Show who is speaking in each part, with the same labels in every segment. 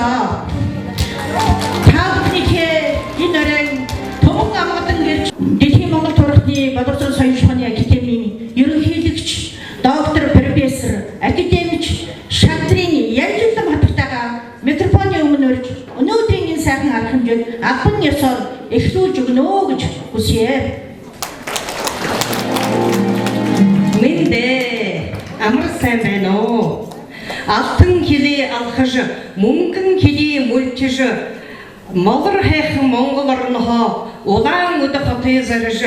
Speaker 1: боллоо. Та бүхнийхээ энэ өрөөнд Томон амгадан гэж Дэлхийн Монгол Турхны Боловсрол Соёлын Ухааны Академийн ерөнхийлөгч доктор профессор академич Шатрын Янжлан хатагтайгаа микрофоны өмнө өрж өнөөдрийн энэ сайхан арга хэмжээг албан ёсоор эхлүүлж өгнө гэж хүсье.
Speaker 2: Минь амар сайн байна уу? Алтан хилээ алхаж, мөнгөн хилээ мөлчж, Монгол хайхан Монгол орнохоо улаан өдө хотыг зарж,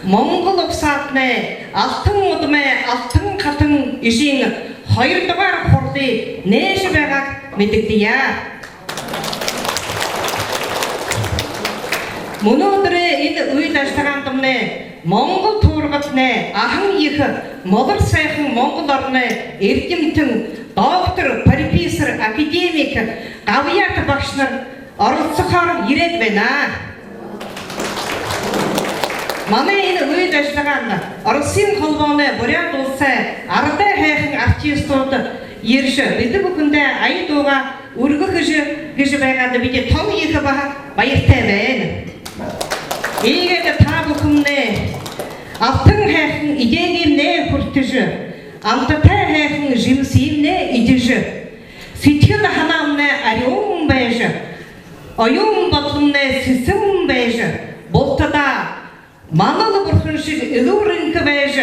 Speaker 2: Монгол угсаатны алтан удмаа алтан хатан ишийн 2 дугаар хурлыг нээж байгааг мэдэгдэе. Өнөөдөр энэ үйл ажиллагаанд өмнө Монгол туургатны ахан их Монгол сайхан Монгол орны эрдэмтэн доктор профессор академик Гавьяат багш нар оролцохоор ирээд байна. Манай энэ үйл ажиллагаанд Оросын холбооны Бурят улсын ардын хайхан артистууд ирж бид бүхэндээ ая дууга өргөх гэж байгаад бид том их баяртай байна. Ийгээд та бүхэндээ алтан хайхан идэгийнэ хүртэж амттай хайхан жимсийнэ идэж сэтгэл ханаамны ариун байж оюун бодломны сэсэм байж болтода манал бурхан шиг элүүрэнк байж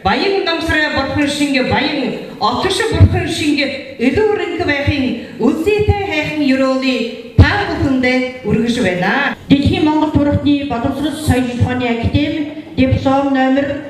Speaker 2: баян намсраа бурхан шиг баян отш бурхан шиг элүүрэнк байхын үзээтэй хайхан ёроолыг та бүхэндээ өргөж байна.
Speaker 1: Дэлхийн Монгол Турхны Боловсрол Соёлын Ухааны Академи диплом номер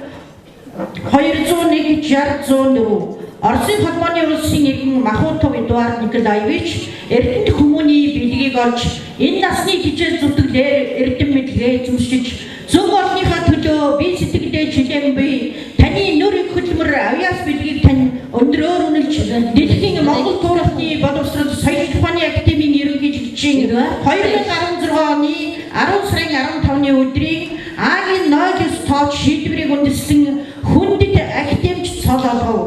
Speaker 1: 201-60-104 Оросын холбооны улсын иргэн Махмутов Эдуард Николаевич эрдэнэт хүмүүний бэлгийг олж энэ насны хичээл зүтгэлээр эрдэм мэдлэгээ эзэмшиж зөв олонныхаа төлөө бие сэтгэлдээ чилээн буй таны нүр их хөдөлмөр авьяас бэлгийг тань өндрөөр үнэлж Дэлхийн Монгол Турхны Боловсрол Соёлын Ухааны Академийн ерөнхийлөгчийн 2016 оны 10 сарын 15-ны өдрийн Агийн ноёлс тооч шийдвэрийг үндэслэн хүндэт академич цол олгов.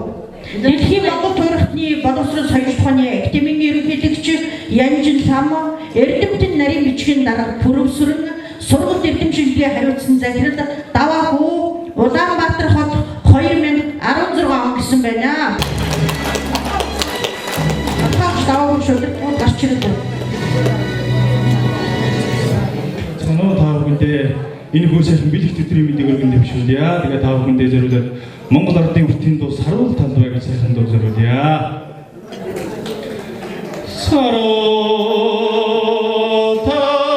Speaker 1: Дэлхийн Монгол Турхны Боловсрол Соёлын Ухааны Академийн ерөнхийлөгч Янжин Лам эрдэмтэн нарийн бичгийн дарга Пүрвсүрэн сургалт эрдэмшилгээ хариуцсан захирал Даваахуу Улаанбаатар хот 2016 он гэсэн байна. Таач даваагүй шүлэг гарч ирдэг.
Speaker 3: Санаа та бүхэндээ энэ бүр сайхан бэлэгт өдрийн мэдээг өргөн дэвшүүлье. Тэгээ та бүхэндээ зориулаад Монгол ардын үртийн дуу Сарвал талбайг сайхан дуу зориулъя. Сарвал талбай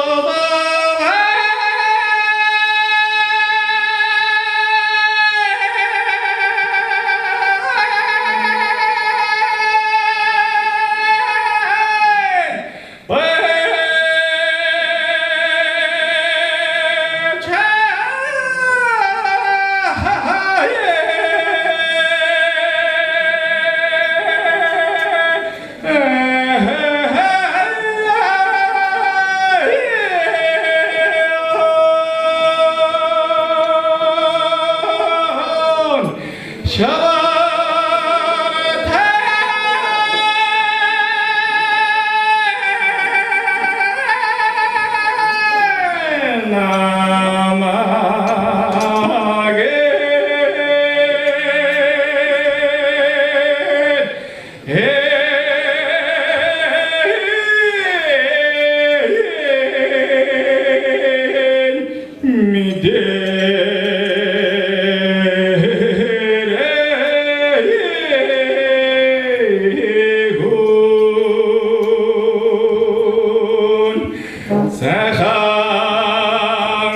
Speaker 3: Сахан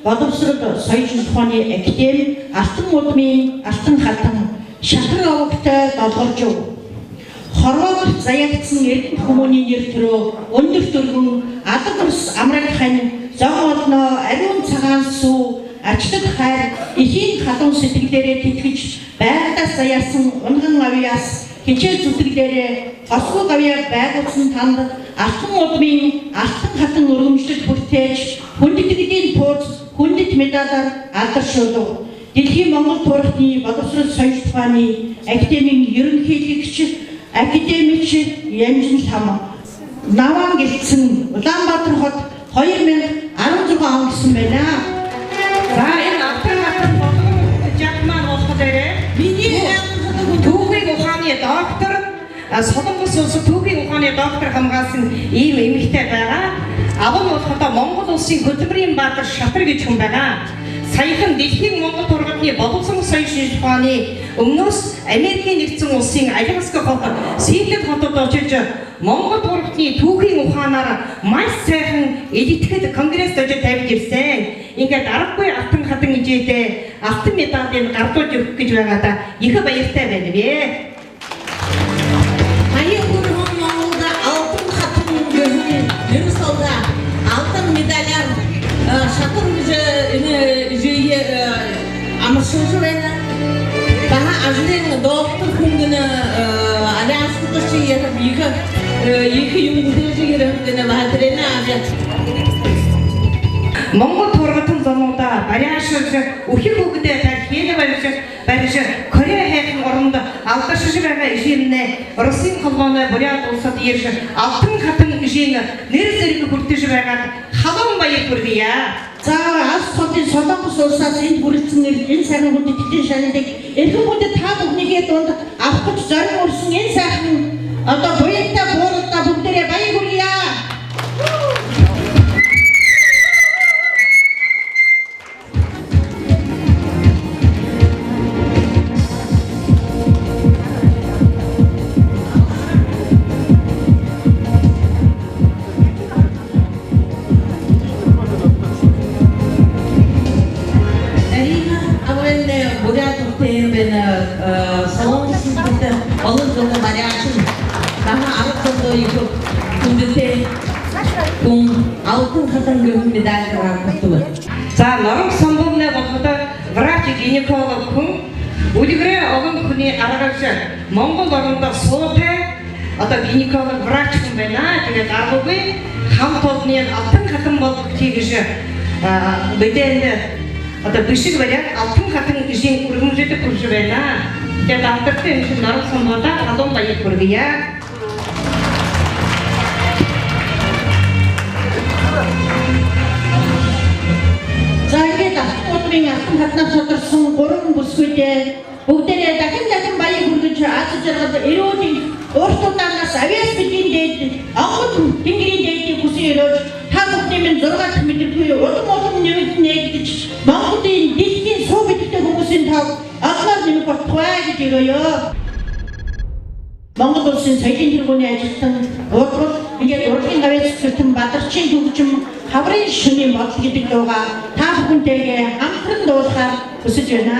Speaker 1: боловсрол соёлын тухайны академи алтан удмын алтан хатан шатрын овогтой долгоржив. Хорвоод заягдсан эрдэнэ хүмүүний нэр төрөө өндөр төргөн алга ус амраг хань зам олноо ариун цагаан сүү ачлаг хайр эхийн халуун сэтгэлээрээ тэтгэж байгалаас заяасан унган авьяас хичээл зүтгэлээрээ осгоо гавьяа байгуулсан танд алтан удмын алтан хатан өргөмжлөлт бүртээж хүндэтгэлийн тууз хүндэт медалаар алдаршуулв. Дэлхийн Монгол туурхны боловсрол соёл тухайны академийн ерөнхийлөгч академич Янжин Лам наван гэлцэн Улаанбаатар хот 2016 он гэсэн байна.
Speaker 2: За энэ алтан хатан жагман болохоор миний түүхийн ухааны доктор Солонгос улс түүхийн ухааны доктор хамгаалсан ийм эмэгтэй байгаа. Аван болохоор Монгол улсын хөтөлбөрийн баатар Шатар гэж хүн байгаа. Саяхан дэлхийн Монгол турганы боловсон соёлын шилжихуаны өмнөөс Америкийн нэгдсэн улсын Аляска хот Сидней хотод очиж Монгол турганы түүхийн ухаанаар маш сайхан эдитгэд конгресс очиж тавьж ирсэн. Ингээд аргагүй алтан хатан хэмжээтэй алтан медалийг гардуулж өгөх гэж байгаадаа их баяртай байна вэ.
Speaker 4: Баяр хүргэн Монголд алтан хатан гүрний ерөөсөө алтан медалаар шатар жие амаршуулж байна. Баха ажлын доктор хүн аляаскад чи их юм гэрэж бадрена
Speaker 2: Монгол тургатын зонуудаа бариашуулж үхих үгдээ тархины барьж Корея хайхан оронд алдаршиж байгаа ижимнэ Русын холбооны бурят улсад ирж алтан хатан ижийн нэр зэрэг хүртэж байгаад халуун баяр хүргье.
Speaker 1: За алс хотын Солонгос улсаас энд бүрэлдсэн энэ сайхан хүндэтгэлийн шалгалыг эрхэм хүндэт та бүхнийгээ дунд авах гэж зориг өрсөн энэ сайхан одоо буянтай бууралдаа бүгдээрээ баяр хүргье.
Speaker 2: За норог самбомны болоход врач гинеколог хүн үлгэрээ огон хүний аргаж Монгол орондоо суутай одоо гинеколог врач хүн байна. Тэгээд аргагүй хамт олонны алтан хатан болох тийгш бэдэнд одоо бишиг бариад алтан хатан ижийн өргөмжлөлт хүрж байна. Тэгээд алтартай энэ норог самбомда халуун баяр хүргье.
Speaker 1: За ингээд удмын алтан хатнаас содорсон 3 бүсгүйдээ бүгдээрээ дахин баяр хүргэж аз жаргал эрүүлийн ууртуудаас авиас бидний дээд онгод тэнгэрийн дээдийг хүсэн өрөөж та бүхний минь 6 дахь мэдрэгүй улам нэгдэж Монголын дэлхийн суу бидтэй хүмүүсийн тав олноор нэмэх болтугай гэж өрөөё. Монгол улсын соёлын тэргүүний ажилтан ургал ингээд урлагийн гавьяас зөвтөн бадарчин төгжим хаврын шөнийн бодол гэдэг дуугаа та бүхэнтэйгээ хамтран дуулахаар хүсэж байна.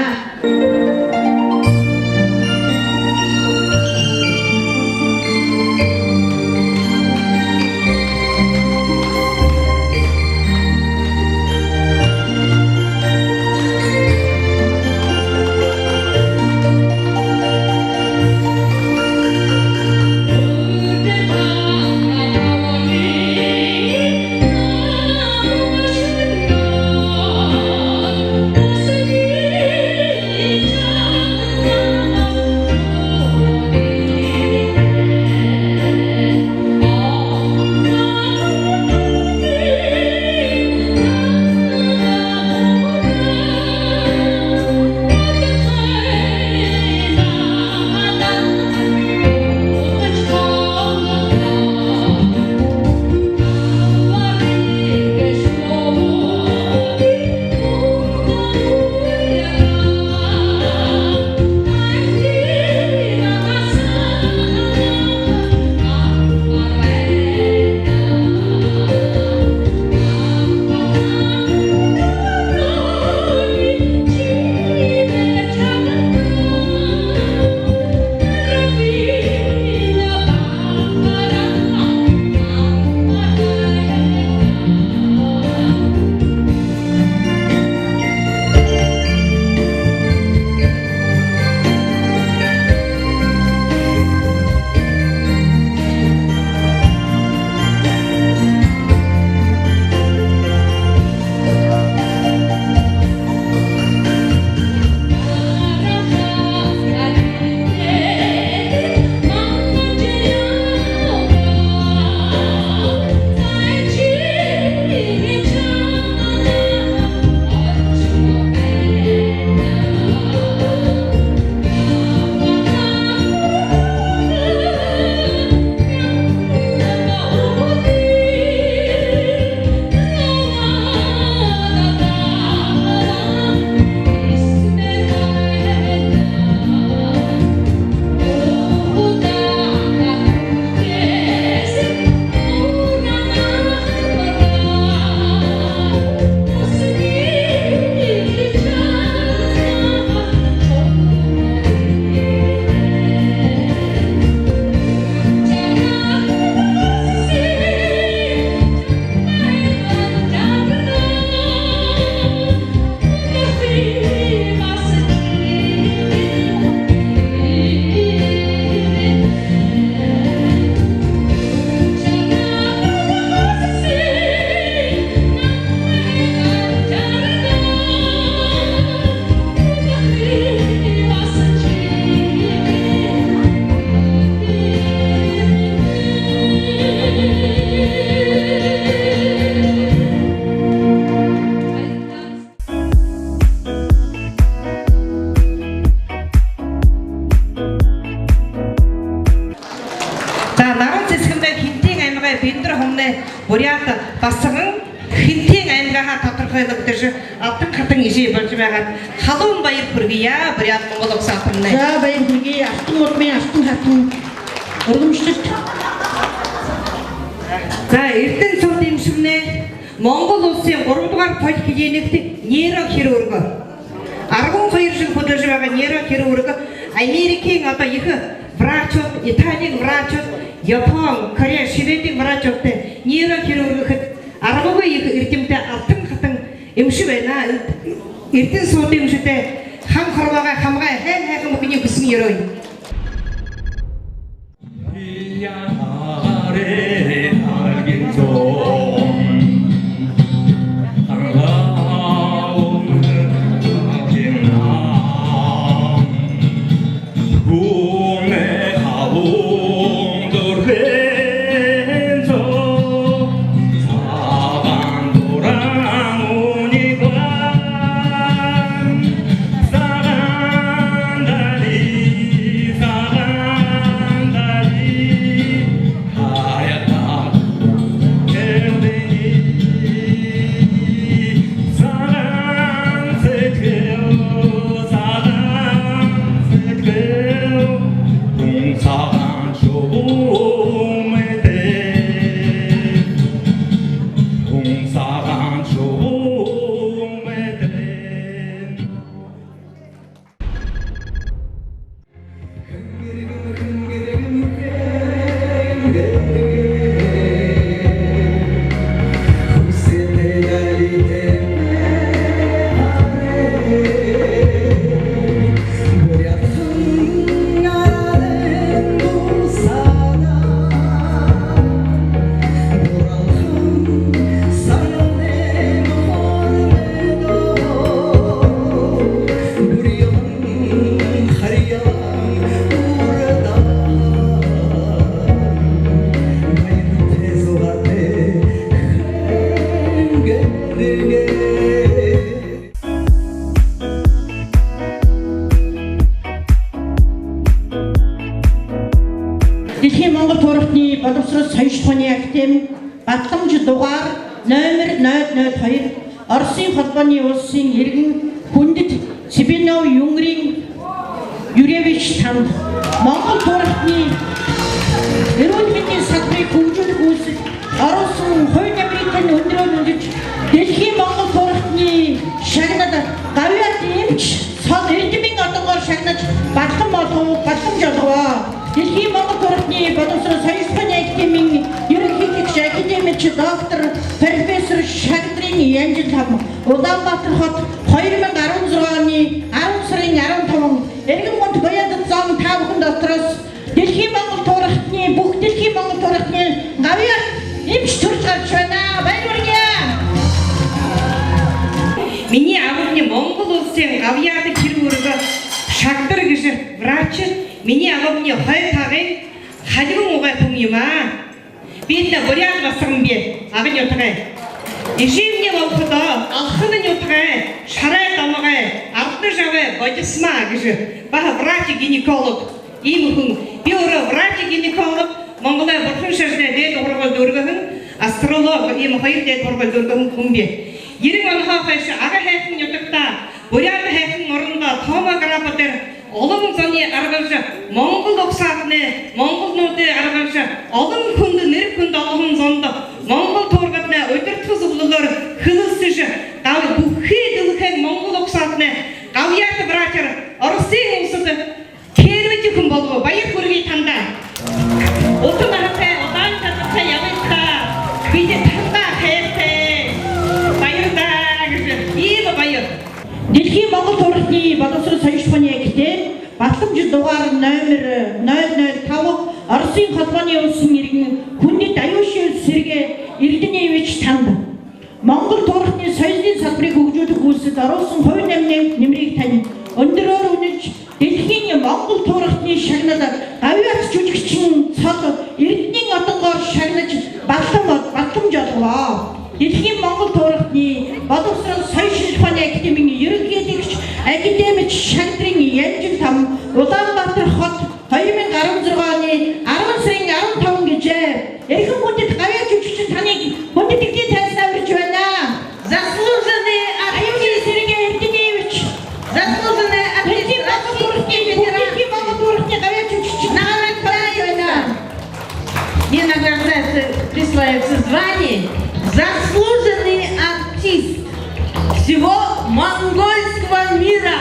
Speaker 2: хомны бурят басган хинтийн аймгийнхаа тодорхойлогдож Алтан хатан ижээ болж байгаад халуун баяр хүргье бурят Монгол улс ахны.
Speaker 1: За баяр хүргэе. Алтан удмын Алтан хатан өргөмжлөлт.
Speaker 2: За Эрдэнэ цуг дэмшигнэ Монгол улсын 3 дугаар поликлиникт нейрохирург. 12 жил хөдөлж байгаа нейрохирург Америкийн одоо их врачууд, Италийн врачууд, Япон, Корея, Шведийн врачуудтай нейрохирургт аргагүй их эрдэмтэд Алтан хатан эмшиг байна. Эрдэнэ цуг дэмшигтэй хан хорвоогоо хамгаа хайхан бүхний хүсмэн өрөөе.
Speaker 1: Дэлхийн Монгол Туурхны боловсрол соёл ухааны академи батламж дугаар номер 002 Оросын холбооны улсын иргэн хүндэт Цыбинов Юрьевич танд Монгол Туурхны эрүүл мэндийн салбарыг хөгжүүлэх үйлсэл оруулсан хувь нэмрийн өндрөөр үлдэж Дэлхийн Монгол Туурхны шагнад гавьяат эмч цол эрдэмийн одоогоор шагнаж батламж олгоо. Дэлхийн Монгол Туурхны боловсрол соёл ухааны академийн ерөнхий гишүүн академич доктор профессор Шагдрын Янжил хам Улаанбаатар хот 2016 оны 10 сарын 15 эргэн мөнд гоёд зам 5 дотроос Дэлхийн Монгол Туурхны бүх Дэлхийн Монгол Туурхны гавьяат эмч төрж гарч байна. Баярлалаа.
Speaker 2: Миний авны Монгол улсын гавьяат хирург Шагдар гэж врач миний авны хоёр тагийн халигун угай хүн юм аа. Бид бурят бассан би авны утгай. Ишивний волходо алхны утгай шарай дамгай ардны жавэ бодисма гэж ба врач гинеколог ийм хүн би өөрөө врач гинеколог Монголын бурхан шашны дээд ургал дөргөн астролог ийм хоёр дээд ургал дөргөн хүн би. 90 оны хойш ага хайхан ютагта бурят хайхан орондоо томограф дээр олон заны аргалж Монгол угсаатны монголнуудын аргалж олон хүнд нэр хүнд олон зонд Монгол туургадны удирдах зөвлөлөөр хөлсөж гав бүхий дөлхэг Монгол угсаатны гавьяат врачар Оросын улсад кэрвэж хүн болов баяр хүргэе тандаа. Утга харахтай удаан таттай явъя бид тандаа хайртай баяртай ийм баяр.
Speaker 1: Дэлхийн Монгол Туурхны боловсрол соёл ухааны академи батламж дугаар номер 005 Оросын холбооны улсын иргэн хүндэт аюушийн сэргээ Эрдэнэвич танд Монгол Туурхны соёлын салбарыг хөгжүүлэх үйлсэд оруулсан хувь нэмрийг тань өндөрөөр үнэлж Дэлхийн Монгол Туурхны шагнад гавьяат жүжигчин цол Эрдэнийн одоогоор шагнаж батламж олгоо. Дэлхийн Монгол Туурхны боловсрол соёл ухааны академийн ерөнхий гишүүн академич Шагдрын Янжил хам Улаанбаатар хот 2016 оны 10 сарын 15 гэжээ эрхэм хүндэт гавьяат жүжигчин
Speaker 4: присваивается звание «Заслуженный артист всего монгольского мира».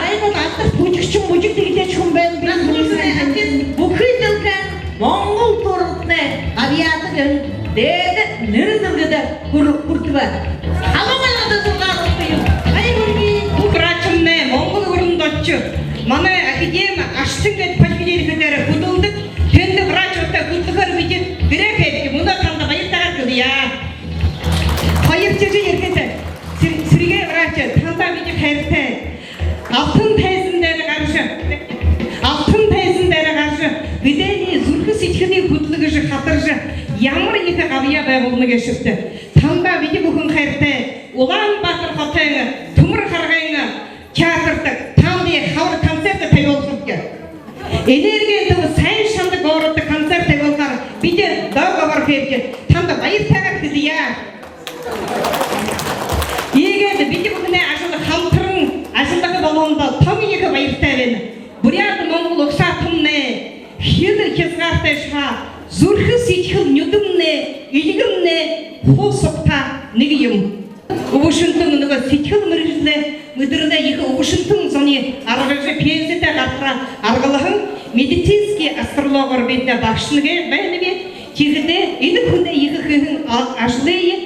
Speaker 4: Заслуженный артист Бухытилка монгол турутны авиаторын деді нырзылгыда куртуба. Халомалады зулгар окуйу.
Speaker 2: Bu bırakımne Mongol urundotçu. Mana akademi aştık paşbileri kuduldık. Kendi bırakçıkta kudukar biçim direk etki. Bunda kanda bayır takar ya. Hayır çocuğu yerkete. Sürüge bırakçı. Kanda biçim herite. Altın tezindere karşı. Altın tezindere karşı. Bir de zurku siçkini kuduluğucu hatırcı. Yağmur yıka kabiya bayılını geçirdi. Tanda biçim bugün herite. Ulan batır hatayını. Tümür kargayını. Teatrdık. Tam diye havır konserti teyolsuz ki. Energen tıvı sayın şandı doğrultu konser teyolkar. Bir de dağ var peyki. Tam da bayır takak dedi ya. İyi geldi. Bir de bugün aşıldı hamtırın. Aşıldaki balonda tam iyi bayır teyini. Buraya da Mongol oksatım ne? Hidir kesgartı şa. Zurkı siçkıl nüdüm ne? İlgim ne? Hosokta nigiyim. Ушынтың нуга ситхил мырыжле мыдырда екі ушынтың сони аргыжы пенсияда катра аргылыгын медицинский астрологор бетне башныге бәйнеге тигиде иди күндө екі кыгын ашлые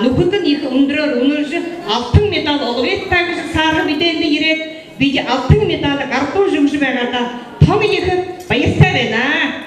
Speaker 2: нукутун екі ундырыр унуржы алтын металл олбет тагыжы сары биденде ирет биде алтын металлы картоп жумжы байгата том екі байыстабена.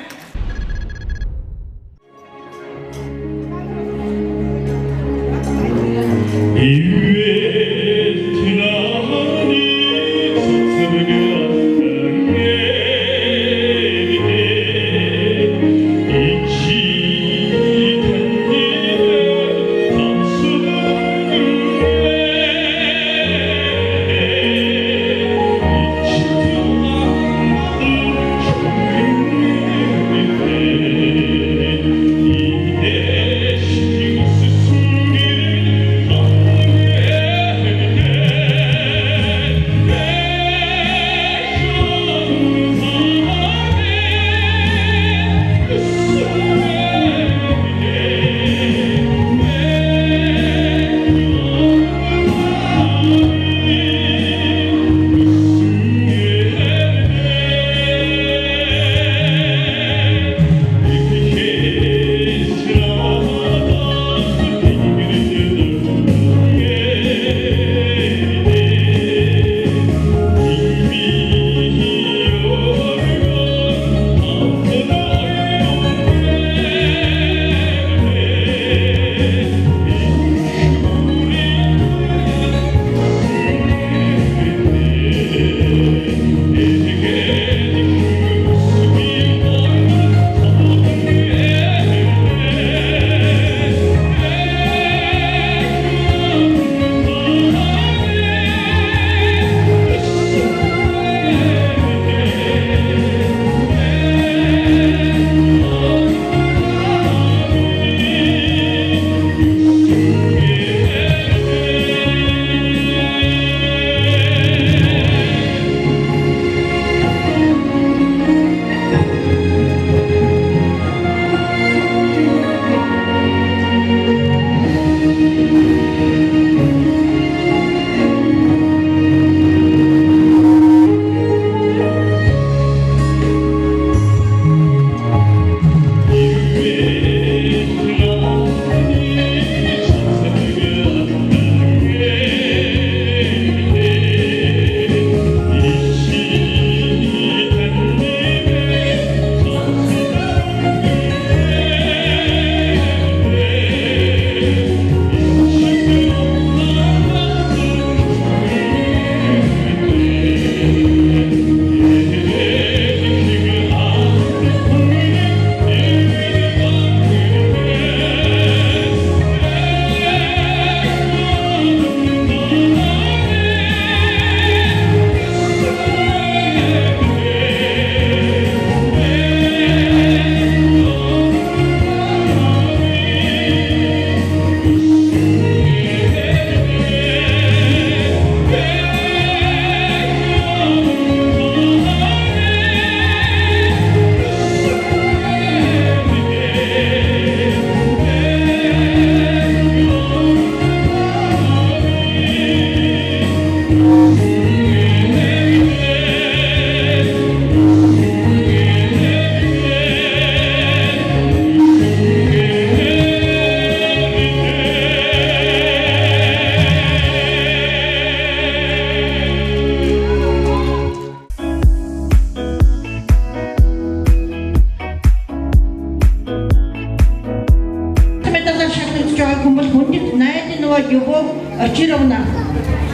Speaker 1: Юго очировна.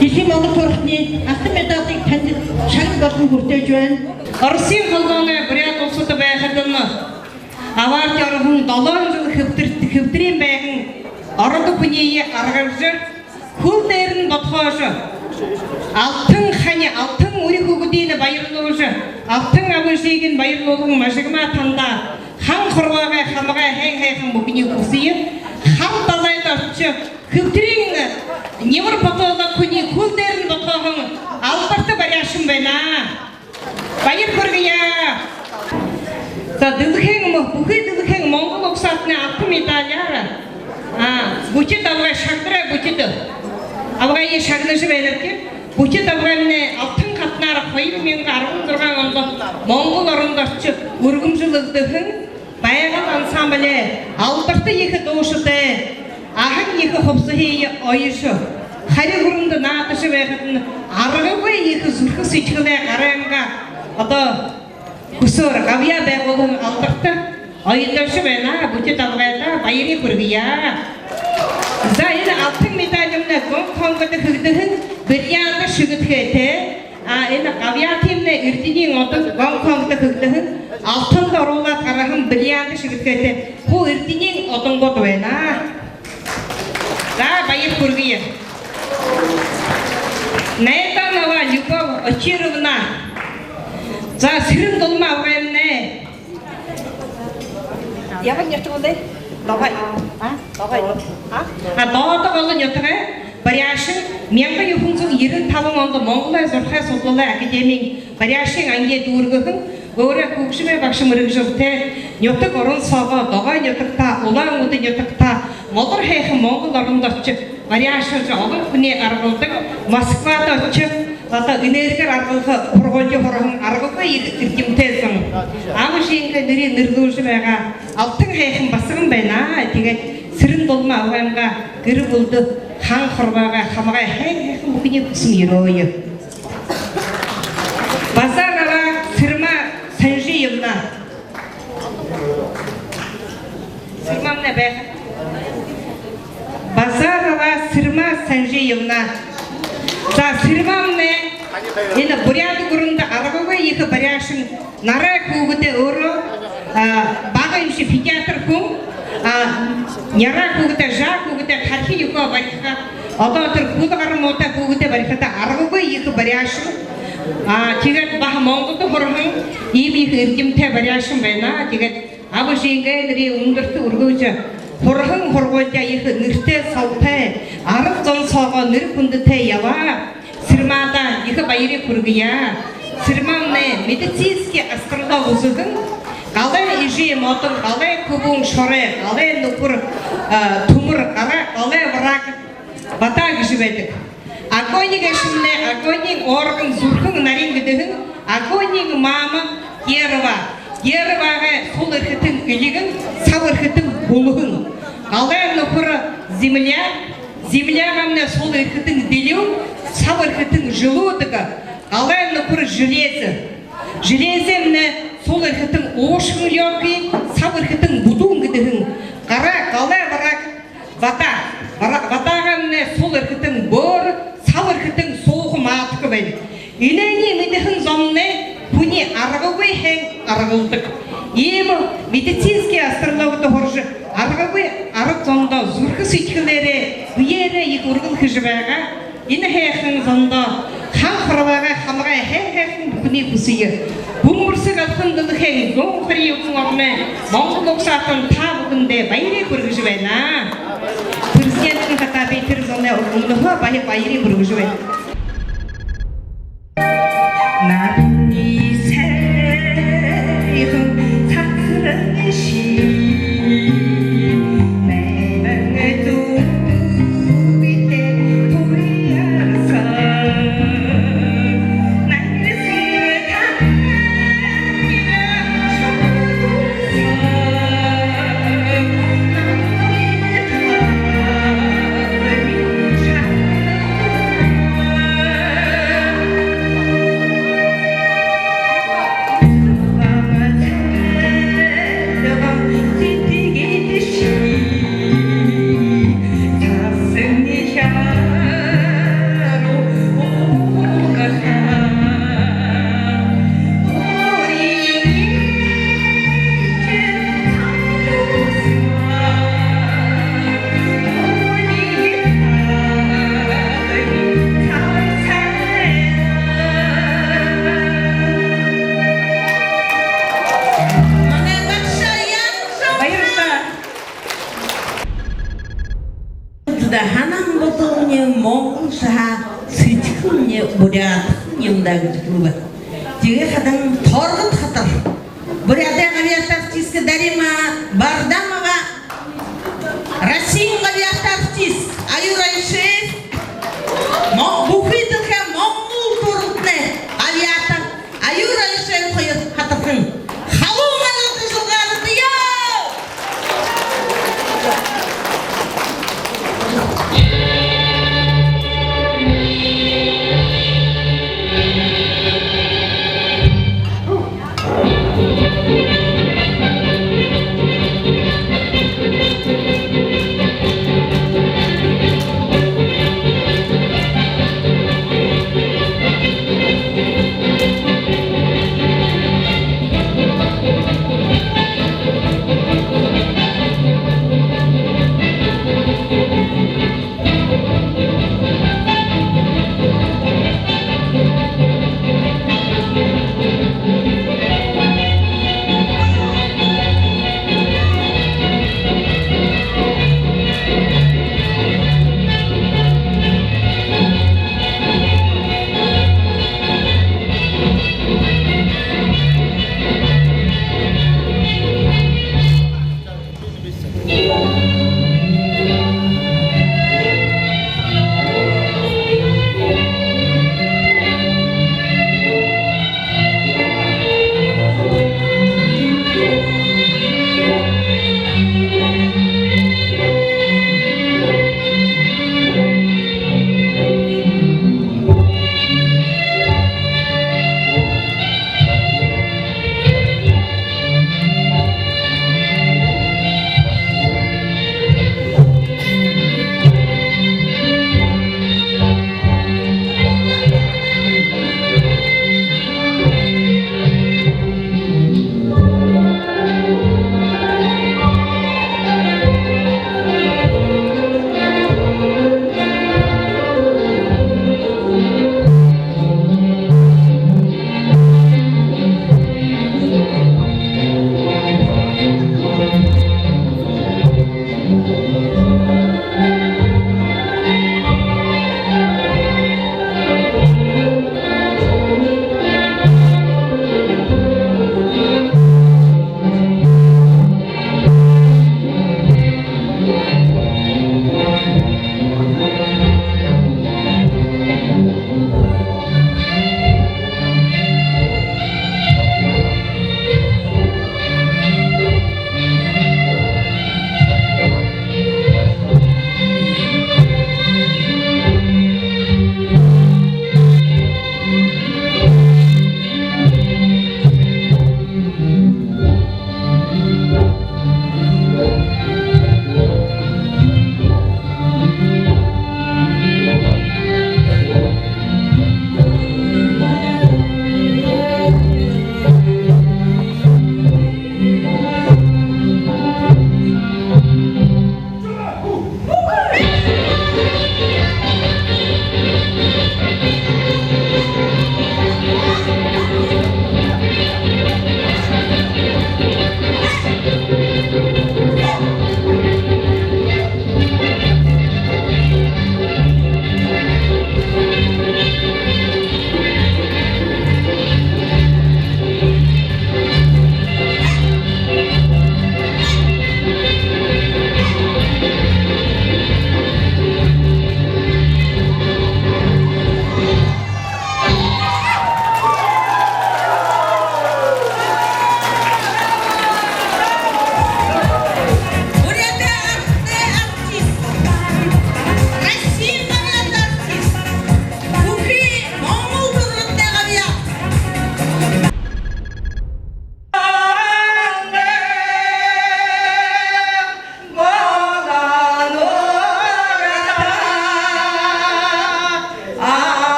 Speaker 1: Дэлхийн Монгол хурлын алтан медалийг танд шагнал болон хүртээж байна.
Speaker 2: Оросын холбооны бурят улсууд байхад нь аваад орхон 7 жил хэвтрийн байхын орон хүний аргавж хөл дээр нь бодхоош алтан хань алтан үрийг өгдийн баярлуулж алтан авшиг нь баярлуулан машигма танда хан хорвоогоо хамгаа хайхан бүгний хүсье хам далайд очиж хэвтрийн нэмэр бодоолог хүний хөл дээр нь бодхоохон алдарт барьяашин байна. Баяр хүргье. За бүхий Монгол улсаатны алтан медалиар бүчид авгаа шагдраа бүчид авгаа шагнаш байлаа тийм бүчид авгааны алтан хатнаар 2016 онд Монгол оронд очиж өргөмжлөгдсөн байгаль ансамбль алдарт их дууштай ахын их ховсхий оёш хари хөрөнд наадаш байхад нь аргагүй их зүрх сэтгэлээ гараанга одоо хүсээр гавья байгуулан алдарт оёлоош байна бүтэд авгаадаа баярыг хүргье. За энэ алтан медалийг Гонконгод хөгдөхөн бриллиант шигдэхтэй энэ гавья тимнээ эрдэнийн одод Гонконгод хөгдөхөн алтанд оруулаад гаргахан бриллиант шигдэхтэй хуу эрдэнийн одонгод байна. За баяр хүргье. Найданова Любовь Очировна. За сэрэн дулма авгаанэ. Яваг нятгуулээ. Давай. Давай. Доод олон нятгаа Баряашин 1995 онд Монголын зурхай судлалын академийн Баряашин ангийн дүүргэн өөрөө хөгшмөө багш мөрөгжөлтэй нютаг орон соогоо догой нютагта улаан үдэн нютагта молор хайхан Монгол оронд очиж Баряашин олон хүний аргуулдаг Москвад очиж одоо энергиэр аргуулах ургуулж хорхон аргагүй иргэмтэйсэн аавшингээ нэрийг нэрлүүлж байгаа алтан хайхан басган байна. Тэгээд сэрэн дулма авгаанга гэр бүлд хан хорвоогоо хамгаа хайхан бүхний хүсэн өрөөё. Базарова Сырма Санжиевна. Сырмамна байх. Базарова Сырма Санжиевна. За сэрмамне энэ буряд гүрэнд аргагүй их баряашин нарай хүүхдээ өөрөө бага юм шиг педиатр хүн няраа хүүхдээ жаа хүүхдээ хархи юугаа барихад одоо тэр хулгар муутай хүүхдээ барихад аргагүй их баряашин тэгээд бага Монголд хорхон ийм их эрдэмтэй баряашин байна. Тэгээд авшингээ нэрийн өндөрт өргөөж хорхон хоргуулжаа их нэртэй савтай арга зон соогоо нэр хүндтэй яваа. Сэрмада их баярыг хүргье. Сэрмамны медицинский астролог үзэгэн галай ижи модон галай күбүн шорэ галай нөхөр төмөр галай враг бата гэж байдаг. Агоник шимнэ агоник орган зүрхэн нарийн гэдэг агоник мама Ервага сул эрхтэн илигэн сав эрхтэн булгэн галай нөхөр земля гамна сул эрхтэн дэлүү сав эрхтэн желудок галай нөхөр железэмнэ сул эрхтэн уушхан ёки сав эрхтэн будун гэдэг галай враг ватагамнэ сул эрхтэн бор сав эрхтэн суух маатг байна. Инээний мэдхэн зомнэ хүний аргагүй хэн аргалдаг. Ийм медицинский астрологд хорж аргагүй арга зондоо зүрх сэтгэлээрээ биеэрээ их өргөн хийж байгаа. Энэ хайхан зондоо хан хорвоогоо хамгаа хайхан бүхний хүсье. Бөмбөрсөг алхан дэлхэн гонхри юун орны Монгол улсаатан та бүхэндээ баярыг хүргэж байна. Президентийн хата би тэр зоны өмнөхөө баярыг хүргэж байна.
Speaker 4: Orasında hanım botuğunu Moğol saha sıçkını buraya yılda gücü var. Diye kadın torgut hatır. Buraya da gaviyat artisti darima Bardamova Rasin gaviyat artist Ayurayşe Bukidilke Moğol torutne gaviyat Ayurayşe koyup hatırın. Havumanın kızılgarı diyor.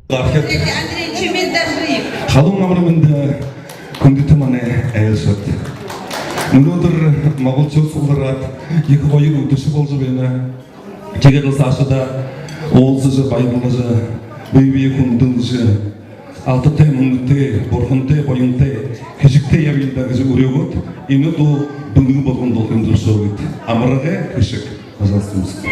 Speaker 4: Андрей Чемендашвили.
Speaker 5: Халуун амрымында күндүтмане ээлшет. Өнөөдөр монголчууд суулраад их хоёр өдөшө болж байна. Жигэрл сашада уулзаж баярлаж бие хүндэлж алттай мөнгөтэй бурхантай баянтай хижигтэй явилда гэж өрөөгөт энэ дуу дүнгийн болгонд болох юм шиг амрага хишиг. Пожалуйста.